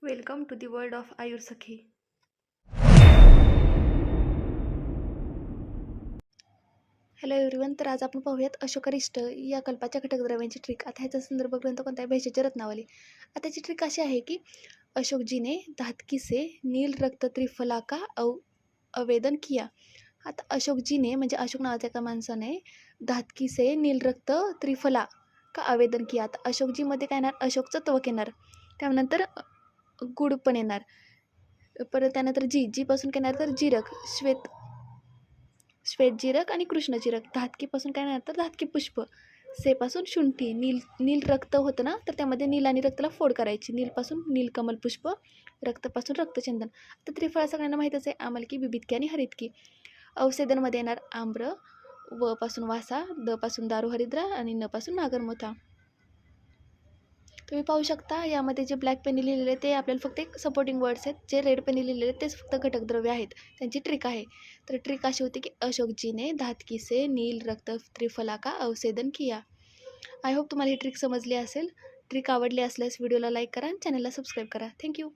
Welcome to the world of Ayur Sakhi. Hello everyone. तर आज आपण पाहूयात अशोकरिष्ट या कल्पाच्या घटकद्रव्यांची ट्रिक. आता ह्याचा संदर्भ ग्रंथ कोणता आहे? भेषज रत्नावली. आता त्याची ट्रिक अशी आहे की अशोकजीने धातकी से नील रक्त त्रिफला का आवेदन किया. आता अशोकजीने म्हणजे अशोक नावाच्या एका माणसाने धातकी से नील रक्त त्रिफला का आवेदन किया. आता अशोकजीमध्ये काय येणार? अशोकचं त्वक येणार, त्यानंतर गुड पण येणार, परत त्यानंतर जीपासून काय येणार? तर जीरक, श्वेतजीरक आणि कृष्णजीरक. धातकीपासून काय येणार? तर धातकी पुष्प. सेपासून शुंठी. नील रक्त होतं ना, तर त्यामध्ये नील आणि रक्ताला फोड करायची. नीलपासून नीलकमल पुष्प, रक्तपासून रक्तचंदन. तर त्रिफळा सगळ्यांना माहीतच आहे, आमलकी, बिबितकी आणि हरितकी. औषधांमध्ये येणार आम्र, व पासून वासा, द पासून दारू हरिद्रा आणि न पासून नागरमोथा. तुम्ही पाहू शकता यामध्ये जे ब्लॅक पेनी लिहिलेले ते आपल्याला फक्त एक सपोर्टिंग वर्ड्स आहेत. जे रेड पेनी लिहिलेले तेच फक्त घटकद्रव्य आहेत. त्यांची ट्रिक आहे. तर ट्रिक अशी होती की अशोकजीने धातकी से नील रक्त त्रिफला का अवसेदन किया. आय होप तुम्हाला ही ट्रिक समजली असेल. ट्रिक आवडली असल्यास व्हिडिओला लाईक करा आणि चॅनलला सबस्क्राईब करा. थँक्यू.